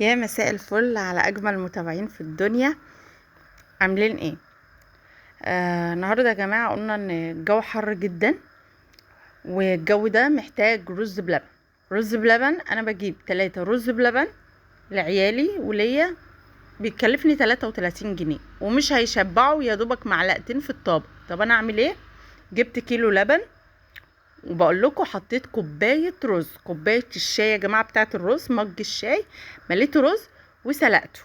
يا مساء الفل على اجمل متابعين في الدنيا. عاملين ايه؟ النهارده يا جماعه قلنا ان الجو حر جدا، والجو ده محتاج رز بلبن. رز بلبن انا بجيب 3 رز بلبن لعيالي وليا، بيكلفني 33 جنيه ومش هيشبعوا، يا دوبك معلقتين في الطابق. طب انا اعمل ايه؟ جبت كيلو لبن، وبقول لكم حطيت كوبايه رز، كوبايه الشاي يا جماعه بتاعه الرز، مج الشاي مليته رز وسلقته،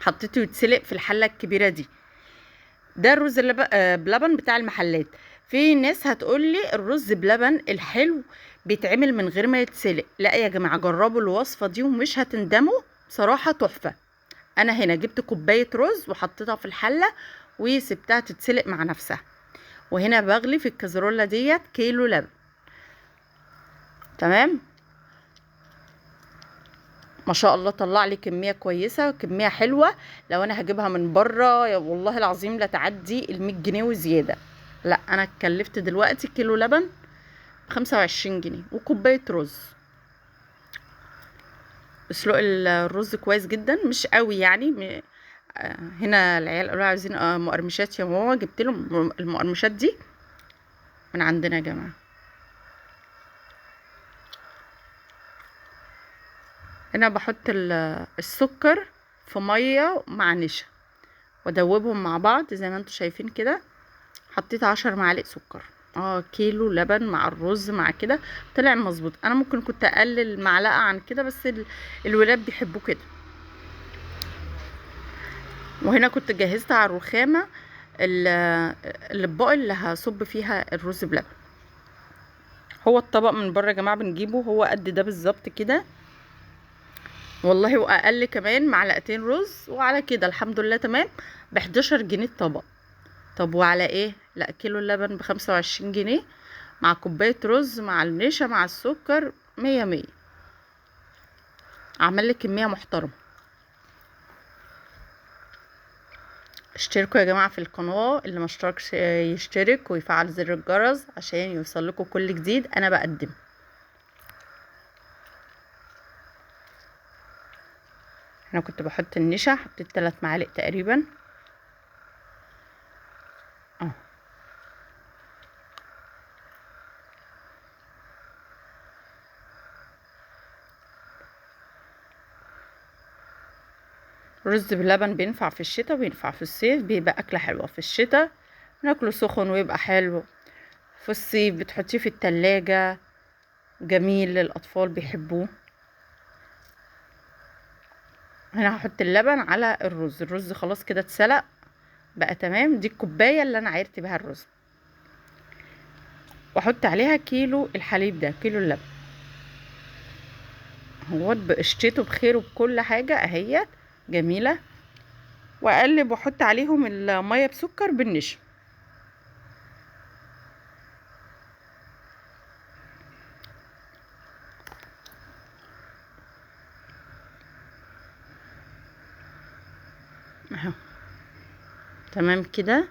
حطيته يتسلق في الحله الكبيره دي. ده الرز بلبن بتاع المحلات. في ناس هتقولي الرز بلبن الحلو بيتعمل من غير ما يتسلق. لا يا جماعه، جربوا الوصفه دي ومش هتندموا، بصراحه تحفه. انا هنا جبت كوبايه رز وحطيتها في الحله وسبتها تتسلق مع نفسها، وهنا بغلي في الكازرولة ديت كيلو لبن. تمام، ما شاء الله طلع لي كميه كويسه، كميه حلوه. لو انا هجيبها من بره والله العظيم لا تعدي ال100 جنيه وزياده. لا، انا اتكلفت دلوقتي كيلو لبن ب25 جنيه وكوبايه رز. اسلق الرز كويس جدا، مش قوي يعني هنا العيال قالوا عايزين مقرمشات يا ماما، جبت لهم المقرمشات دي من عندنا يا جماعه. هنا بحط السكر في ميه مع نشا وادوبهم مع بعض زي ما انتم شايفين كده. حطيت 10 معالق سكر. كيلو لبن مع الرز مع كده طلع مظبوط. انا ممكن كنت اقلل معلقه عن كده، بس الولاد بيحبوا كده. وهنا كنت جهزت على الرخامه الاطباق اللي هصب فيها الرز بلبن. هو الطبق من بره يا جماعه بنجيبه هو قد ده بالظبط كده والله، واقل كمان معلقتين رز، وعلى كده الحمد لله تمام. ب11 جنيه الطبق. طب وعلى ايه؟ لا، كيلو اللبن ب25 جنيه مع كوباية رز مع النشا مع السكر، 100 100. عمل لي كمية محترمة. اشتركوا يا جماعة في القناة، اللي ما اشتركش يشترك ويفعل زر الجرس عشان يوصل لكم كل جديد انا بقدمه. انا كنت بحط النشا، حطيت 3 معالق تقريبا. اه رز بلبن بينفع في الشتاء وبينفع في الصيف، بيبقى أكلة حلوة. في الشتاء ناكله سخن ويبقى حلو، في الصيف بتحطيه في التلاجة، جميل للأطفال بيحبوه. هنا هحط اللبن على الرز. الرز خلاص كده اتسلق بقى تمام. دي الكوباية اللي أنا عايرت بيها الرز، واحط عليها كيلو الحليب ده، كيلو اللبن هو بقشطته بخير وبكل حاجة اهيت جميلة. واقلب واحط عليهم المية بسكر بالنشا. اهو تمام كده.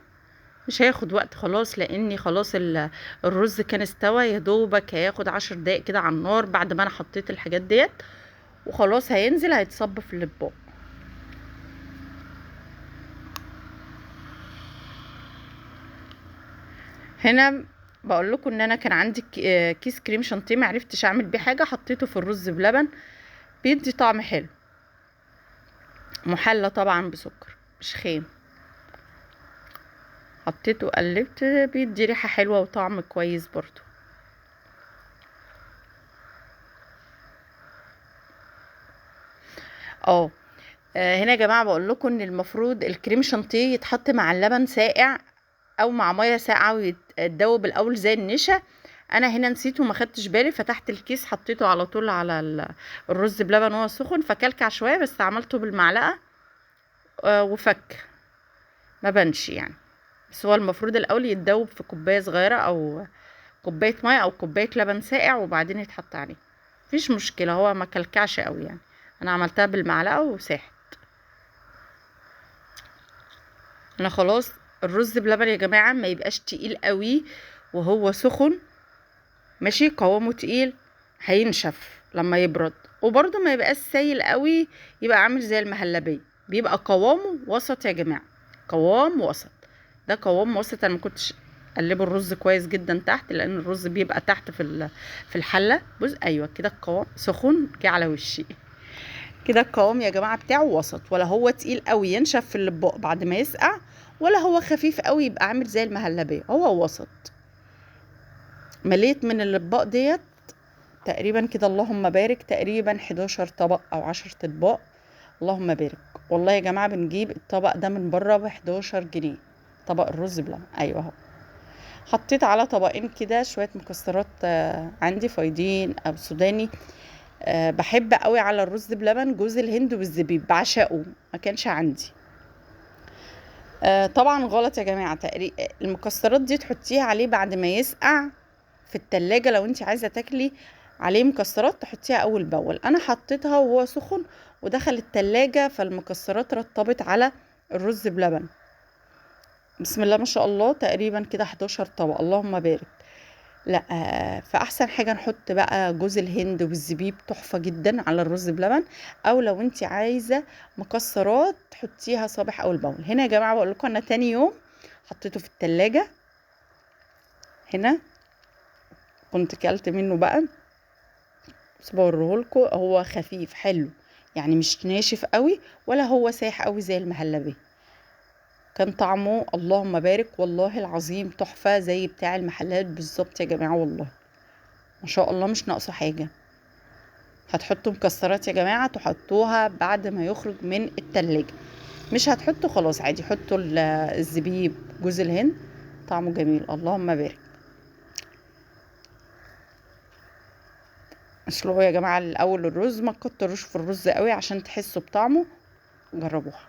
مش هياخد وقت خلاص، لاني خلاص الرز كان استوى، يا دوبك هياخد 10 دقايق كده على النار بعد ما انا حطيت الحاجات ديت، وخلاص هينزل هيتصب في الاطباق. هنا بقول لكم ان انا كان عندي كيس كريم شانتيه معرفتش اعمل بيه حاجه، حطيته في الرز بلبن، بيدي طعم حلو. محلى طبعا بسكر مش خام، حطيته وقلبت، بيدي ريحه حلوه وطعم كويس برضو. اه هنا يا جماعه بقول لكم ان المفروض الكريم شانتيه يتحط مع اللبن ساقع او مع ميه ساقعه ويتدوب الاول زي النشا. انا هنا نسيت وما خدتش بالي، فتحت الكيس حطيته على طول على الرز بلبن وهو سخن، فكلكع شويه، بس عملته بالمعلقه وفك ما بنش يعني. بس هو المفروض الاول يتدوب في كوبايه صغيره او كوبايه ميه او كوبايه لبن ساقع وبعدين يتحط عليه. مفيش مشكله، هو ما كلكعش قوي يعني. انا عملتها بالمعلقه وساحت. انا خلاص الرز بلبن يا جماعه ما يبقاش تقيل قوي وهو سخن، ماشي، قوامه تقيل هينشف لما يبرد. وبرده ما يبقاش سايل قوي، يبقى عامل زي المهلبيه. بيبقى قوامه وسط يا جماعه، قوام وسط. ده قوام وسط. انا ما كنتش اقلبه الرز كويس جدا تحت، لان الرز بيبقى تحت في الحله. بص ايوه كده القوام سخن جه على وشي. كده القوام يا جماعه بتاعه وسط، ولا هو تقيل قوي ينشف في الاطباق بعد ما يسقع، ولا هو خفيف قوي يبقى عامل زي المهلبيه. هو وسط. مليت من الاطباق ديت تقريبا كده، اللهم بارك، تقريبا 11 طبق او 10 اطباق. اللهم بارك. والله يا جماعه بنجيب الطبق ده من بره ب 11 جنيه، طبق الرز بلبن. ايوه اهو. حطيت على طبقين كده شويه مكسرات عندي فايدين او سوداني. بحب قوي على الرز بلبن جوز الهند والزبيب، بعشقه. ما كانش عندي. طبعا غلط يا جماعه. المكسرات دي تحطيها عليه بعد ما يسقع في التلاجة. لو انت عايزه تاكلي عليه مكسرات تحطيها اول باول. انا حطيتها وهو سخن ودخل التلاجة، فالمكسرات رطبت على الرز بلبن. بسم الله ما شاء الله، تقريبا كده 11 طبق. اللهم بارك. لا فاحسن حاجه نحط بقى جوز الهند والزبيب، تحفه جدا على الرز بلبن. او لو انت عايزه مكسرات تحطيها صابح اول باول. هنا يا جماعه بقول لكم انا تاني يوم حطيته في التلاجة. هنا كنت كلت منه بقى، بس بوريهولكوا. هو خفيف حلو، يعني مش ناشف قوي ولا هو سايح قوي زي المهلبيه. كان طعمه اللهم بارك، والله العظيم تحفه زي بتاع المحلات بالظبط يا جماعه. والله ما شاء الله مش ناقصه حاجه. هتحطوا مكسرات يا جماعه تحطوها بعد ما يخرج من التلاجة. مش هتحطوا خلاص عادي، حطوا الزبيب جوز الهند، طعمه جميل. اللهم بارك. اسلقوا يا جماعه الاول الرز، ما تكتروش في الرز قوي عشان تحسوا بطعمه. جربوها.